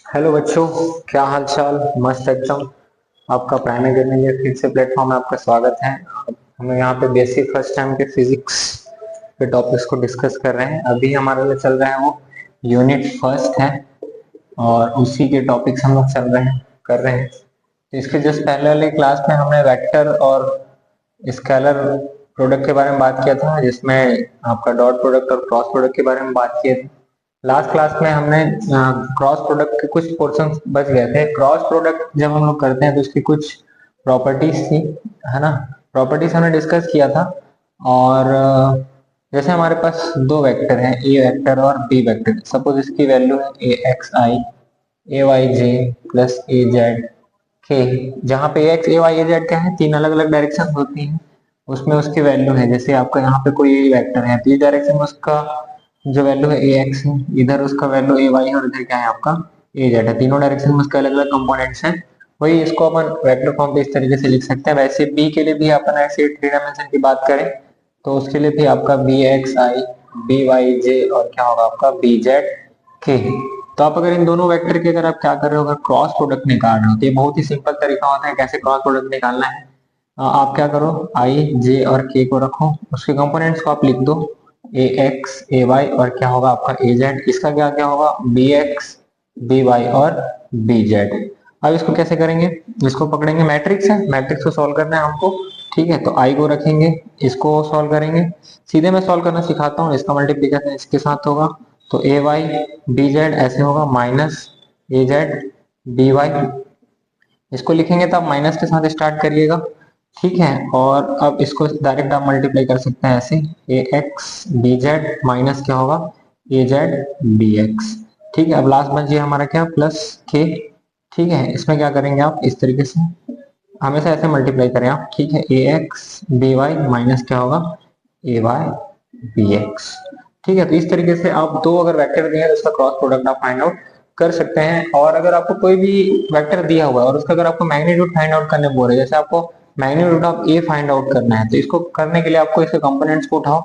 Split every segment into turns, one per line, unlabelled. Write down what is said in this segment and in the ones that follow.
Hello बच्चों, क्या हाल चाल। मस्त एकदम। आपका प्राइमरी लर्निंग के फिर से प्लेटफॉर्म में आपका स्वागत है। हम यहाँ पे बेसिक फर्स्ट टाइम के फिजिक्स के टॉपिक्स को डिस्कस कर रहे हैं। अभी हमारे लिए चल रहा है वो यूनिट फर्स्ट है और उसी के टॉपिक्स हम लोग चल रहे हैं कर रहे हैं। तो इसके जस्ट पहले वाले क्लास में हमने वेक्टर और स्केलर प्रोडक्ट के बारे में बात किया था, जिसमें आपका डॉट प्रोडक्ट और क्रॉस प्रोडक्ट के बारे में बात किए थे। लास्ट क्लास में हमने क्रॉस प्रोडक्ट के कुछ पोर्शन बच गए थे। क्रॉस प्रोडक्ट जब हम लोग करते हैं तो उसकी कुछ प्रॉपर्टीज थी, है ना। प्रॉपर्टीज हमने डिस्कस किया था। और जैसे हमारे पास दो वेक्टर हैं, ए वेक्टर और बी वेक्टर। सपोज इसकी वैल्यू है ए एक्स आई ए वाई जे प्लस ए जेड के, जहाँ पे एक्स ए वाई ए जेड क्या है, तीन अलग अलग डायरेक्शन होती हैं। उसमें उसकी वैल्यू है, जैसे आपका यहाँ पे कोई वेक्टर है तो इस डायरेक्शन में उसका जो वैल्यू है ए एक्स है, इधर उसका वैल्यू ए वाई है और इधर क्या है आपका ए जेड है। तीनों डायरेक्शन में उसके अलग अलग कंपोनेंट्स हैं। वही इसको अपन वेक्टर फॉर्म पे इस तरीके से लिख सकते हैं। वैसे बी के लिए भी अपन ऐसे थ्री डायमेंशन की बात करें तो उसके लिए भी आपका बी एक्स आई बी वाई जे और क्या होगा आपका बी जेड के। तो आप अगर इन दोनों वेक्टर के अगर आप क्या कर रहे हो, अगर क्रॉस प्रोडक्ट निकाल रहे हो तो ये बहुत ही सिंपल तरीका होता है कैसे क्रॉस प्रोडक्ट निकालना है। आप क्या करो, आई जे और के को रखो, उसके कंपोनेंट्स को आप लिख दो ए एक्स ए वाई और क्या होगा आपका ए जेड। इसका क्या क्या होगा बी एक्स बी वाई और बी जेड। अब इसको कैसे करेंगे, इसको पकड़ेंगे, मैट्रिक्स है, मैट्रिक्स को सॉल्व करना है हमको। ठीक है, तो आई को रखेंगे, इसको सॉल्व करेंगे। सीधे मैं सॉल्व करना सिखाता हूँ। इसका मल्टीप्लिकेशन इसके साथ होगा तो ए वाई बी जेड ऐसे होगा माइनस ए जेड बी वाई। इसको लिखेंगे तो आप माइनस के साथ स्टार्ट करिएगा। ठीक है, और अब इसको डायरेक्ट आप मल्टीप्लाई कर सकते हैं ऐसे, ए एक्स बी जेड माइनस क्या होगा ए जेड बी एक्स। ठीक है, अब लास्ट बच गया हमारा क्या प्लस के। ठीक है, इसमें क्या करेंगे आप इस तरीके से हमेशा ऐसे मल्टीप्लाई करें आप। ठीक है, ए एक्स बी वाई माइनस क्या होगा ए वाई बी एक्स। ठीक है, तो इस तरीके से आप दो अगर वेक्टर दिए हैं तो उसका क्रॉस प्रोडक्ट आप फाइंड आउट कर सकते हैं। और अगर आपको कोई भी वेक्टर दिया हुआ है और उसका अगर आपको मैग्नीट्यूड फाइंड आउट करने बोल रहे हैं, जैसे आपको magnitude of A find out करना है, तो इसको करने के लिए आपको इसके कंपोनेंट्स को उठाओ।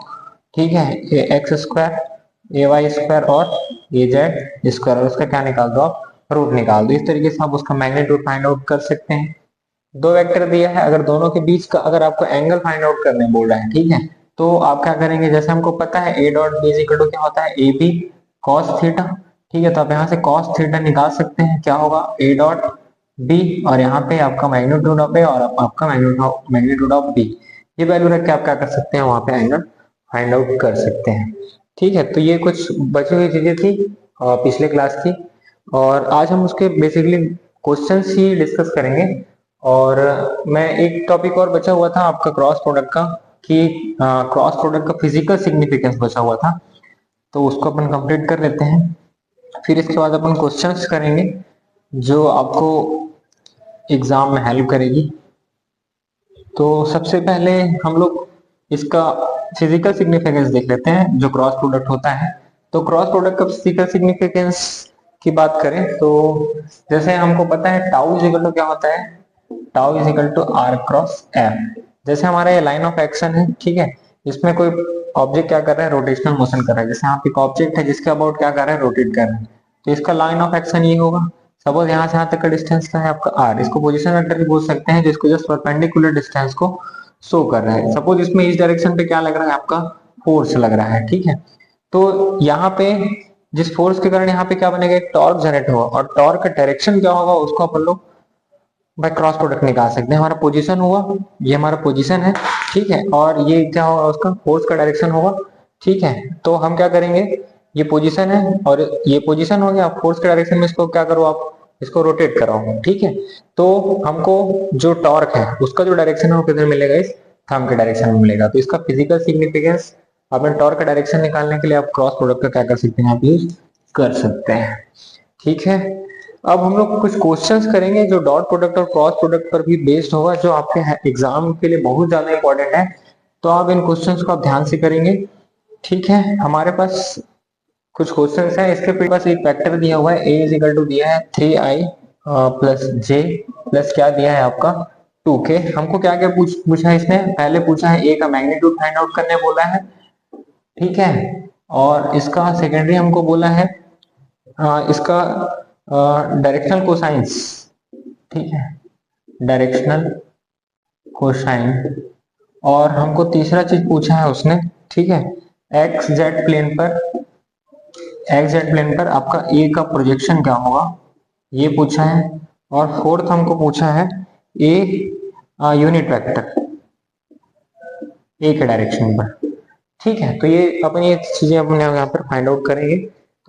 ठीक है, ए एक्स स्क्वायर ए वाई स्क्वायर और ए जेड स्क्वायर, और उसका क्या निकाल दो आप रूट निकाल दो। इस तरीके से आप उसका मैग्नीट्यूड फाइंड आउट कर सकते हैं। दो वेक्टर दिया है, अगर दोनों के बीच का अगर आपको एंगल फाइंड आउट करने बोल रहा है, ठीक है, तो आप क्या करेंगे, जैसे हमको पता है a dot b equal to क्या होता है ए बी कॉस थीटा। ठीक है, तो आप यहाँ से कॉस थीटा निकाल सकते हैं, क्या होगा ए डॉट बी और यहाँ पे आपका मैग्नीट्यूड ऑफ ए और आपका मैग्नीट्यूड ऑफ बी। ये वैल्यू रख के आप क्या कर सकते हैं, वहां पे एंगल फाइंड आउट कर सकते हैं। ठीक है, तो ये कुछ बची हुई चीजें थी पिछले क्लास की, और आज हम उसके बेसिकली क्वेश्चंस ही डिस्कस करेंगे। और मैं एक टॉपिक और बचा हुआ था आपका क्रॉस प्रोडक्ट का, कि क्रॉस प्रोडक्ट का फिजिकल सिग्निफिकेंस बचा हुआ था, तो उसको अपन कंप्लीट कर लेते हैं। फिर इसके बाद अपन क्वेश्चंस करेंगे जो आपको एग्जाम में हेल्प करेगी। तो सबसे पहले हम लोग इसका फिजिकल सिग्निफिकेंस देख लेते हैं जो क्रॉस प्रोडक्ट होता है। तो क्रॉस प्रोडक्ट का फिजिकल सिग्निफिकेंस की बात करें तो जैसे हमको पता है टाउ इज इक्वल टू क्या होता है, tau is equal to r cross F. जैसे हमारा ये लाइन ऑफ एक्शन है, ठीक है, इसमें कोई ऑब्जेक्ट क्या कर रहा है, रोटेशनल मोशन कर रहा है। जैसे यहाँ पे एक ऑब्जेक्ट है जिसके अबाउट क्या कर रहा है, रोटेट कर रहा है, तो इसका लाइन ऑफ एक्शन ये होगा। सपोज यहाँ से यहाँ तक का डिस्टेंस क्या है आपका आर, इसको पोजीशन वेक्टर भी बोल सकते हैं, जिसको जस्ट परपेंडिकुलर डिस्टेंस को शो कर रहा है। सपोज इसमें इस डायरेक्शन पे क्या लग रहा है आपका फोर्स लग रहा है। ठीक है, तो यहाँ पे जिस फोर्स के कारण यहाँ पे क्या बनेगा, एक टॉर्क जनरेट होगा, और टॉर्क का डायरेक्शन क्या होगा उसको अपन लोग बाय क्रॉस प्रोडक्ट निकाल सकते हैं। हमारा पोजीशन हुआ, ये हमारा पोजीशन है, ठीक है, और ये क्या होगा उसका फोर्स का डायरेक्शन होगा। ठीक है, तो हम क्या करेंगे, ये पोजीशन है और ये पोजीशन हो गया, फोर्स के डायरेक्शन में इसको क्या करो आप इसको रोटेट कराओ। ठीक है, तो हमको जो टॉर्क है उसका जो डायरेक्शन है वो किधर मिलेगा, इस थंब के डायरेक्शन में मिलेगा। तो इसका फिजिकल सिग्निफिकेंस अपने टॉर्क का डायरेक्शन निकालने के लिए आप क्रॉस प्रोडक्ट का क्या कर सकते हैं, आप यूज कर सकते हैं। ठीक है, अब हम लोग कुछ क्वेश्चंस करेंगे जो डॉट प्रोडक्ट और क्रॉस प्रोडक्ट पर भी बेस्ड होगा, जो आपके एग्जाम के लिए बहुत ज्यादा इंपॉर्टेंट है। तो आप इन क्वेश्चंस को आप ध्यान से करेंगे। ठीक है, हमारे पास कुछ क्वेश्चंस हैं। इसके पास एक वेक्टर दिया हुआ है, ए इज इक्वल टू दिया है 3i प्लस जे प्लस क्या दिया है आपका 2k। हमको क्या क्या पूछा है इसने, पहले पूछा है ए का मैग्नीट्यूड फाइंड आउट करने बोला है। ठीक है, और इसका सेकेंडरी हमको बोला है इसका डायरेक्शनल कोसाइंस, ठीक है, डायरेक्शनल कोसाइन। और हमको तीसरा चीज पूछा है उसने, ठीक है, एक्स जेड प्लेन पर, एक्स जेड प्लेन पर आपका ए का प्रोजेक्शन क्या होगा, ये पूछा है। और फोर्थ हमको पूछा है ए यूनिट वेक्टर ए के डायरेक्शन पर, ठीक है। तो ये अपन ये चीजें अपने यहाँ पर फाइंड आउट करेंगे।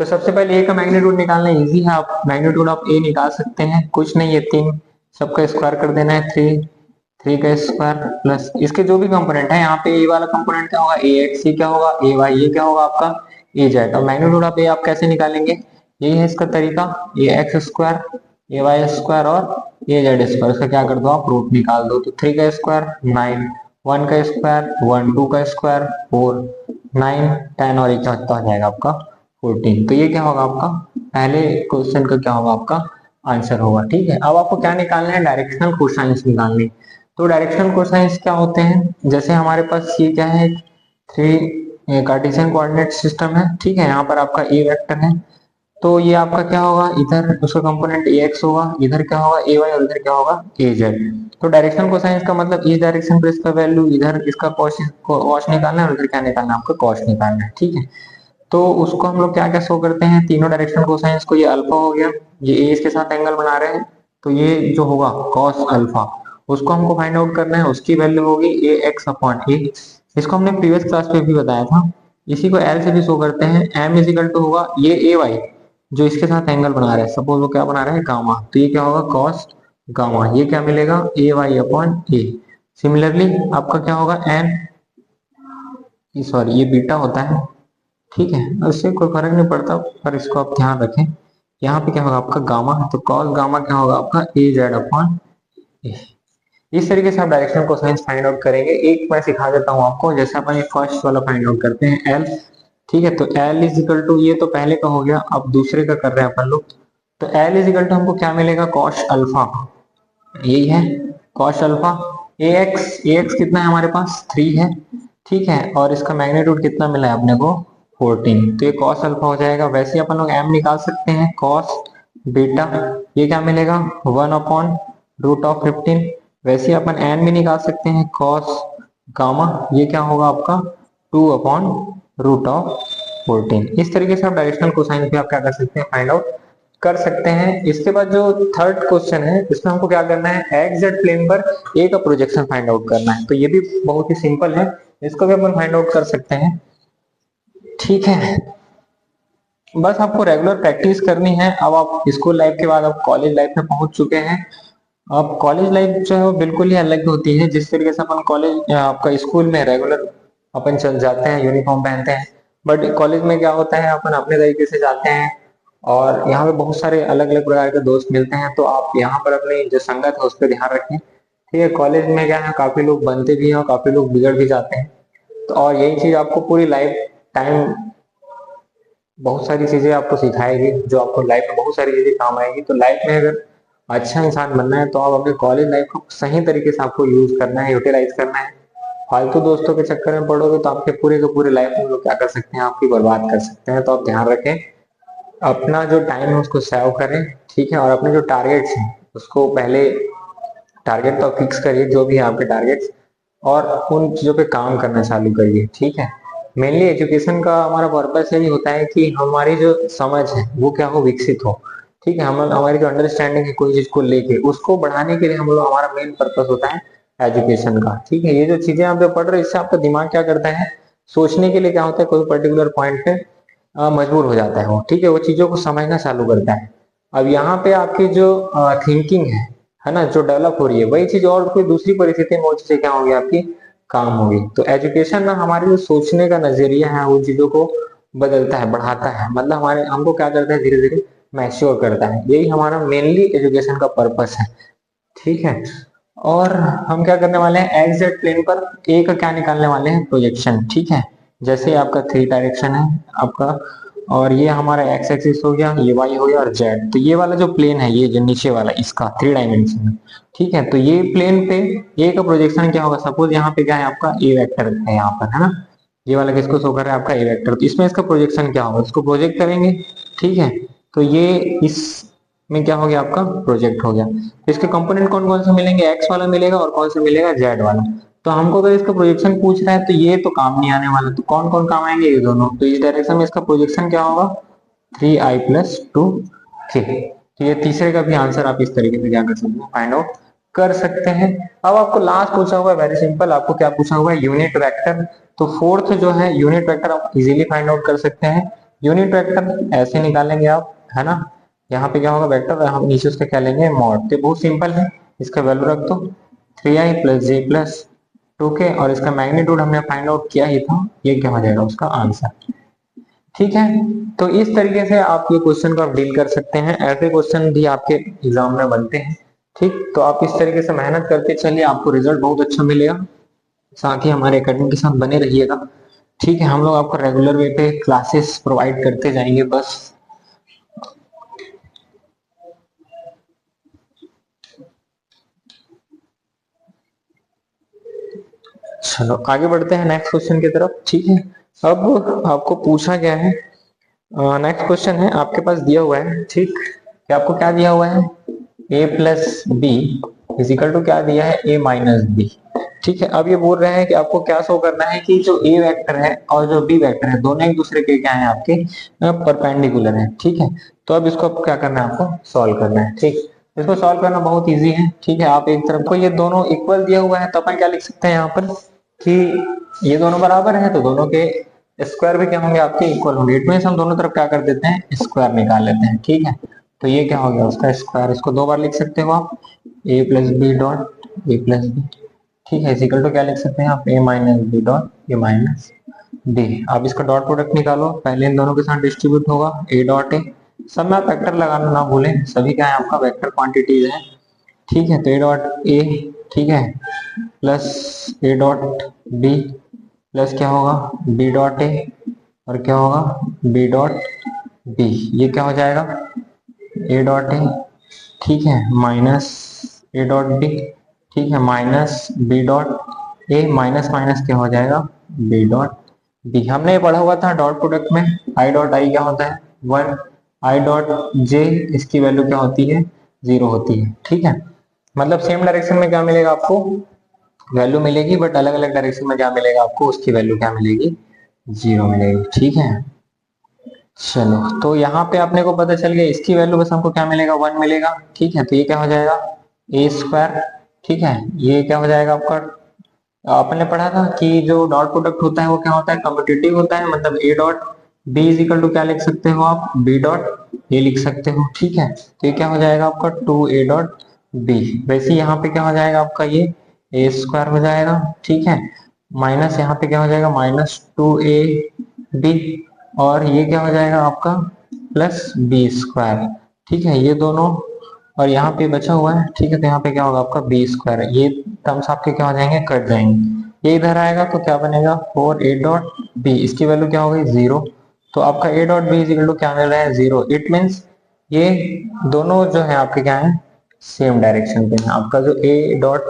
तो सबसे पहले ए का मैग्नीट्यूड निकालना इजी है, आप मैग्नीट्यूड ऑफ ए निकाल सकते हैं, कुछ नहीं है, 3 सबका स्क्वायर कर देना है, 3 3 का स्क्वायर प्लस इसके जो भी कंपोनेंट है, यहाँ पे ए वाला कंपोनेंट क्या होगा, ए एक्स, ये क्या होगा ए वाई, ये क्या होगा आपका ए जेड। और मैग्नीट्यूड ऑफ ए आप कैसे निकालेंगे, यही है इसका तरीका, ए एक्स स्क्वायर, ए वाई स्क्वायर और ए जेड स्क्वायर, इसका क्या कर दो आप रूट निकाल दो। तो 3 का स्क्वायर 9, 1 का स्क्वायर 1, 2 का स्क्वायर 4, 9 10 और एक हो जाएगा आपका 14। तो ये क्या होगा आपका पहले क्वेश्चन का क्या होगा आपका आंसर होगा, ठीक है। अब आपको क्या निकालना है, डायरेक्शनल कोसाइंस निकालनी। तो डायरेक्शनल कोसाइंस क्या होते हैं, जैसे हमारे पास ये क्या है, 3 कार्टेशियन कोऑर्डिनेट सिस्टम है, ठीक है। यहाँ पर आपका ए वेक्टर है, तो ये आपका क्या होगा, इधर उसका कंपोनेंट ए एक्स होगा, इधर क्या होगा ए वाई और इधर क्या होगा ए जेड। तो डायरेक्शनल कोसाइंस का मतलब इस डायरेक्शन पे इसका वैल्यू, इधर इसका कॉस निकालना है और इधर क्या निकालना है आपका कॉस निकालना है, ठीक है। तो उसको हम लोग क्या क्या शो करते हैं, तीनों डायरेक्शनल कोसाइंस को, ये अल्फा हो गया, ये ए इसके साथ एंगल बना रहे हैं, तो ये जो होगा कॉस अल्फा, उसको हमको फाइंड आउट करना है, उसकी वैल्यू होगी ए एक्स अपॉन ए। इसको हमने प्रीवियस क्लास में भी बताया था। इसी को एल से भी शो करते हैं, एम इज इक्वल टू होगा ये ए वाई जो इसके साथ एंगल बना रहे हैं, सपोज वो क्या बना रहे हैं गामा, तो ये क्या होगा कॉस गामा, ये क्या मिलेगा ए वाई अपॉन ए। सिमिलरली आपका क्या होगा एन, सॉरी ये बीटा होता है, ठीक है, उससे कोई फर्क नहीं पड़ता, पर इसको आप ध्यान रखें। यहाँ पे क्या होगा आपका गामा, तो कॉस गामा क्या होगा आपका ए जेड अपॉन ए। इस तरीके से आप डायरेक्शनल कोसाइंस फाइंड आउट करेंगे। एक मैं सिखा देता हूँ आपको, जैसे अपन फर्स्ट वाला फाइंड आउट करते हैं एल, ठीक है। तो एल इज इक्वल टू, ये तो पहले का हो गया, अब दूसरे का कर रहे हैं अपन लोग। तो एल इज इक्वल टू हमको क्या मिलेगा, कॉस अल्फा, यही है कॉस अल्फा। ए एक्स कितना है हमारे पास 3 है, ठीक है, और इसका मैग्नीट्यूड कितना मिला है अपने को 14, तो ये कॉस अल्फा हो जाएगा। वैसे ही अपन लोग एम निकाल सकते हैं, कॉस बीटा, ये क्या मिलेगा 1 अपॉन रूट ऑफ 15। वैसे ही अपन एन भी निकाल सकते हैं, कॉस गामा, ये क्या होगा आपका 2 अपॉन रूट ऑफ 14। इस तरीके से आप डायरेक्शनल कोसाइन भी आप क्या कर सकते हैं फाइंड आउट कर सकते हैं। इसके बाद जो थर्ड क्वेश्चन है, इसमें हमको क्या करना है, एक्स जेड प्लेन पर ए का प्रोजेक्शन फाइंड आउट करना है। तो ये भी बहुत ही सिंपल है, इसको भी अपन फाइंड आउट कर सकते हैं, ठीक है। बस आपको रेगुलर प्रैक्टिस करनी है। अब आप स्कूल लाइफ के बाद आप कॉलेज लाइफ में पहुंच चुके हैं। अब कॉलेज लाइफ जो है वो बिल्कुल ही अलग होती है। जिस तरीके से अपन कॉलेज आपका स्कूल में रेगुलर अपन चल जाते हैं, यूनिफॉर्म पहनते हैं, बट कॉलेज में क्या होता है अपन अपने तरीके से जाते हैं और यहाँ पे बहुत सारे अलग अलग प्रकार के दोस्त मिलते हैं। तो आप यहाँ पर अपनी जो संगत है उस पर ध्यान रखें, ठीक है। कॉलेज में क्या है, काफी लोग बनते भी हैं और काफी लोग बिगड़ भी जाते हैं। तो और यही चीज आपको पूरी लाइफ टाइम बहुत सारी चीजें आपको सिखाएगी, जो आपको लाइफ में बहुत सारी चीजें काम आएगी। तो लाइफ में अगर अच्छा इंसान बनना है तो आप अपने कॉलेज लाइफ को सही तरीके से आपको यूज करना है, यूटिलाइज करना है। फालतू दोस्तों के चक्कर में पड़ोगे तो आपके पूरे के पूरे लाइफ में लोग क्या कर सकते हैं, आपकी बर्बाद कर सकते हैं। तो आप ध्यान रखें, अपना जो टाइम है उसको सेव करें, ठीक है। और अपने जो टारगेट्स हैं उसको पहले टारगेट तो फिक्स करिए, जो भी है आपके टारगेट्स, और उन चीजों पे काम करना चालू करिए, ठीक है। मेनली एजुकेशन का हमारा पर्पस यही होता है कि हमारी जो समझ है वो क्या हो, विकसित हो, ठीक है। हम हमारी जो अंडरस्टैंडिंग है कोई चीज को लेके, उसको बढ़ाने के लिए हम लोग, हमारा मेन पर्पस होता है एजुकेशन का, ठीक है। ये जो चीजें आप जो पढ़ रहे हो इससे आपका दिमाग क्या करता है, सोचने के लिए क्या होता है, कोई पर्टिकुलर पॉइंट पे मजबूर हो जाता है वो, ठीक है, वो चीजों को समझना चालू करता है। अब यहाँ पे आपकी जो थिंकिंग है ना, जो डेवलप हो रही है, वही चीज और कोई दूसरी परिस्थिति में वो चीजें क्या होगी आपकी काम होगी। तो एजुकेशन ना हमारे जो सोचने का नजरिया है वो चीजों को बदलता है, बढ़ाता है, मतलब हमारे हमको क्या करता है, धीरे धीरे मैच्योर करता है। यही हमारा मेनली एजुकेशन का पर्पस है, ठीक है। और हम क्या करने वाले हैं, एक्स जेड प्लेन पर ए का क्या निकालने वाले हैं, प्रोजेक्शन, ठीक है। जैसे आपका 3 डायरेक्शन है आपका, और ये हमारा एक्स एक्सिस हो गया, ये वाई हो गया और जेड। तो ये वाला जो प्लेन है, ये जो नीचे वाला इसका 3 डायमेंशन में, ठीक है। तो ये प्लेन पे ए का प्रोजेक्शन क्या होगा, सपोज यहाँ पे क्या है आपका ए वेक्टर है यहाँ पर, है ना, ये वाला किसको शो कर रहा है आपका ए वेक्टर। तो इसमें इसका प्रोजेक्शन क्या होगा, इसको प्रोजेक्ट करेंगे, ठीक है। तो ये इस में क्या हो गया, आपका प्रोजेक्ट हो गया। इसके कंपोनेंट कौन कौन से मिलेंगे, एक्स वाला मिलेगा और कौन सा मिलेगा, जेड वाला। तो हमको अगर इसका प्रोजेक्शन पूछ रहा है तो ये तो काम नहीं आने वाला, तो कौन कौन काम आएंगे, ये दोनों। तो इस डायरेक्शन में इसका प्रोजेक्शन क्या होगा, 3i+2k। तो ये तीसरे का भी आंसर आप इस तरीके से क्या कर सकते हैं, फाइंड आउट कर सकते हैं। अब आपको लास्ट पूछा हुआ है वेरी सिंपल, आपको क्या पूछा हुआ है, यूनिट वेक्टर। तो फोर्थ जो है यूनिट वेक्टर आप इजीली फाइंड आउट कर सकते हैं। यूनिट वेक्टर ऐसे निकालेंगे आप, है ना। यहाँ पे क्या होगा, वेक्टर, हम नीचे उसका क्या लेंगे, मॉड। तो बहुत सिंपल है, इसका वैल्यू रख दो 3i+j+2k, और इसका मैग्नीट्यूड हमने फाइंड आउट किया ही था, ये क्या हो जाएगा उसका आंसर। ठीक है, तो इस तरीके से आप ये क्वेश्चन को आप डील कर सकते हैं। ऐसे क्वेश्चन भी आपके एग्जाम में बनते हैं। ठीक, तो आप इस तरीके से मेहनत करते चलिए, आपको रिजल्ट बहुत अच्छा मिलेगा। साथ ही हमारे एकेडमी के साथ बने रहिएगा। ठीक है, हम लोग आपको रेगुलर वे पे क्लासेस प्रोवाइड करते जाएंगे बस। चलो आगे बढ़ते हैं नेक्स्ट क्वेश्चन की तरफ। ठीक है, अब आपको पूछा गया है, नेक्स्ट क्वेश्चन है आपके पास दिया हुआ है। ठीक, कि आपको क्या दिया हुआ है, a+b इजिकल टू क्या दिया है, a-b। ठीक है, अब ये बोल रहे हैं कि आपको क्या शो करना है कि जो a वेक्टर है और जो b वेक्टर है दोनों एक दूसरे के क्या है, आपके परपेंडिकुलर है। ठीक है, तो अब इसको क्या करना है, आपको सॉल्व करना है। ठीक, इसको सॉल्व करना बहुत इजी है। ठीक है, आप एक तरफ को ये दोनों इक्वल दिया हुआ है, तो अपन क्या लिख सकते हैं यहाँ पर कि ये दोनों बराबर है, तो दोनों के स्क्वायर भी क्या होंगे, आपके इक्वल होंगे। इट मीन हम दोनों तरफ क्या कर देते हैं, स्क्वायर निकाल लेते हैं। ठीक है, तो ये क्या हो गया, उसका स्क्वायर। इसको दो बार लिख सकते हो आप, a+b डॉट a+b। ठीक है, इक्वल टू क्या लिख सकते हैं आप, a-b डॉट a-b। आप इसका डॉट प्रोडक्ट निकालो, पहले इन दोनों के साथ डिस्ट्रीब्यूट होगा, a डॉट a। सब में आप वेक्टर लगाना ना भूलें, सभी क्या है आपका वेक्टर क्वांटिटीज है। ठीक है, तो a डॉट a, ठीक है, plus a dot b, plus क्या होगा b डॉट a, और क्या होगा b डॉट b। ये क्या हो जाएगा, a डॉट a, ठीक है, माइनस a डॉट b, ठीक है, minus b dot a, minus minus क्या हो जाएगा, b डॉट b। हमने ये पढ़ा हुआ था डॉट प्रोडक्ट में, i डॉट i क्या होता है 1, i डॉट j इसकी वैल्यू क्या होती है, 0 होती है। ठीक है, मतलब सेम डायरेक्शन में क्या मिलेगा आपको, वैल्यू मिलेगी, बट अलग अलग डायरेक्शन में क्या मिलेगा आपको, उसकी वैल्यू क्या मिलेगी, 0 मिलेगी। ठीक है, चलो तो यहाँ पे अपने को पता चल गया, इसकी वैल्यू बस हमको क्या मिलेगा, 1 मिलेगा। ठीक है, तो ये क्या हो जाएगा, a²। ठीक है, ये क्या हो जाएगा आपका, आपने पढ़ा था कि जो डॉट प्रोडक्ट होता है वो क्या होता है, कम्पिटिटिव होता है। मतलब a dot b is equal to क्या लिख सकते हो आप, b डॉट a लिख सकते हो। ठीक है, तो ये क्या हो जाएगा आपका 2a डॉट b। वैसे यहाँ पे क्या हो जाएगा आपका, ये a² हो जाएगा। ठीक है, माइनस यहाँ पे क्या हो जाएगा, -2ab, और ये क्या हो जाएगा आपका प्लस b²। ठीक है, ये दोनों, और यहाँ पे बचा हुआ है। ठीक है, तो यहाँ पे क्या होगा आपका b², ये टर्म्स आपके क्या हो जाएंगे, कट जाएंगे। ये इधर आएगा तो क्या बनेगा 4a डॉट b, इसकी वैल्यू क्या हो गई 0। तो आपका a dot b equal to क्या मिल रहा है, 0। इट मीन्स ये दोनों जो है आपके क्या है, सेम डायरेक्शन पे है। आपका जो a डॉट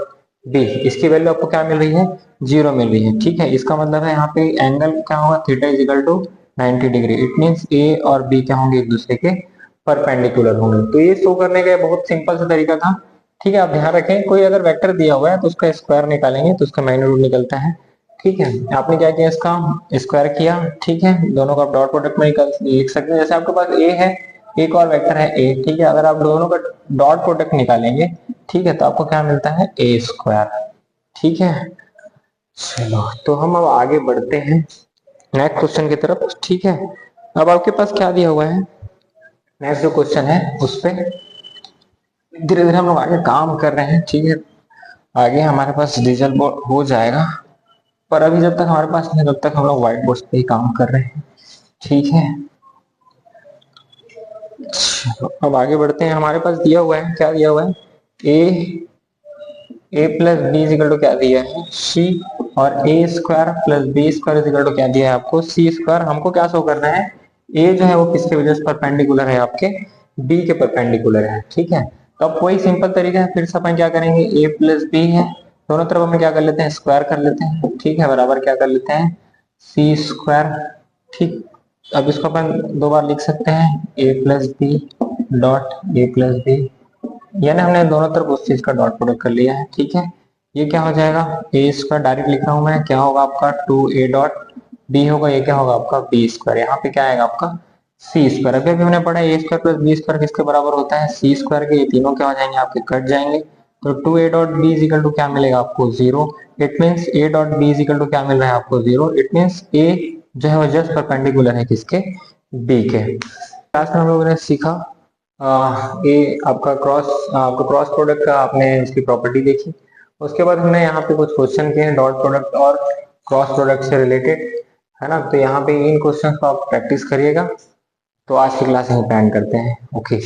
b इसकी वैल्यू आपको क्या मिल रही है, 0 मिल रही है। ठीक है, इसका मतलब है यहाँ पे एंगल क्या होगा, theta is equal to 90 degree. It means a और b क्या होंगे, एक दूसरे के परपेंडिकुलर होंगे। तो ये शो करने का बहुत सिंपल सा तरीका था। ठीक है, आप ध्यान रखें, कोई अगर वेक्टर दिया हुआ है तो उसका स्क्वायर निकालेंगे तो उसका मैग्नीट्यूड निकलता है। ठीक है, आपने क्या किया, इसका स्क्वायर किया। ठीक है, दोनों का आप डॉट प्रोडक्ट में लिख सकते हैं। जैसे आपके पास a है, एक और वेक्टर है a। ठीक है, अगर आप दोनों का डॉट प्रोडक्ट निकालेंगे, ठीक है, तो आपको क्या मिलता है, a²। ठीक है, चलो तो हम अब आगे बढ़ते हैं नेक्स्ट क्वेश्चन की तरफ। ठीक है, अब आपके पास क्या दिया हुआ है, नेक्स्ट जो क्वेश्चन है उस पे धीरे धीरे हम लोग आगे काम कर रहे हैं। ठीक है, आगे हमारे पास डिजिटल बोर्ड हो जाएगा, पर अभी जब तक हमारे पास नहीं तब तक हम लोग व्हाइट बोर्ड पे ही काम कर रहे हैं। ठीक है, चलो अब आगे बढ़ते हैं। हमारे पास दिया हुआ है, क्या दिया हुआ है, a+b इक्वल टू क्या दिया है, c, और a² + b² इक्वल टू क्या दिया है आपको, c²। हमको क्या शो करना है, a जो है वो किसके वजह से परपेंडिकुलर है, आपके b के परपेंडिकुलर है। ठीक है, तो अब कोई सिंपल तरीका है, फिर से अपन क्या करेंगे, a+b है, दोनों तरफ हम क्या कर लेते हैं, स्क्वायर कर लेते हैं। ठीक है, बराबर क्या कर लेते हैं, c²। ठीक, अब इसको अपन दो बार लिख सकते हैं, a+b dot A plus B, यानी हमने दोनों तरफ उस चीज का डॉट प्रोडक्ट कर लिया है। ठीक है, ये क्या हो जाएगा, ए स्क्वायर डायरेक्ट लिख रहा हूं मैं, क्या होगा आपका 2a डॉट बी होगा, ये क्या होगा आपका बी स्क्वायर, यहाँ पे क्या आएगा आपका सी स्क्वायर। अभी अभी हमने पढ़ा ए स्क्वायर प्लस बी स्क्वायर किसके बराबर होता है, सी स्क्वायर के। ये तीनों क्या हो जाएंगे आपके, कट जाएंगे। तो 2a dot b is equal to क्या मिलेगा आपको, zero. It means a dot b is equal to क्या मिल रहा है आपको, जीरो। इट मीन्स a जो है वो जस्ट परपेंडिकुलर है किसके, b के। क्लास में हम लोगों ने सीखा ये आपका क्रॉस प्रोडक्ट का आपने इसकी प्रॉपर्टी देखी। उसके बाद हमने यहाँ पे कुछ क्वेश्चन किए हैं डॉट प्रोडक्ट और क्रॉस प्रोडक्ट से रिलेटेड, है ना। तो यहाँ पे इन क्वेश्चन को आप प्रैक्टिस करिएगा। तो आज की क्लास यहीं पे एंड करते हैं। ओके।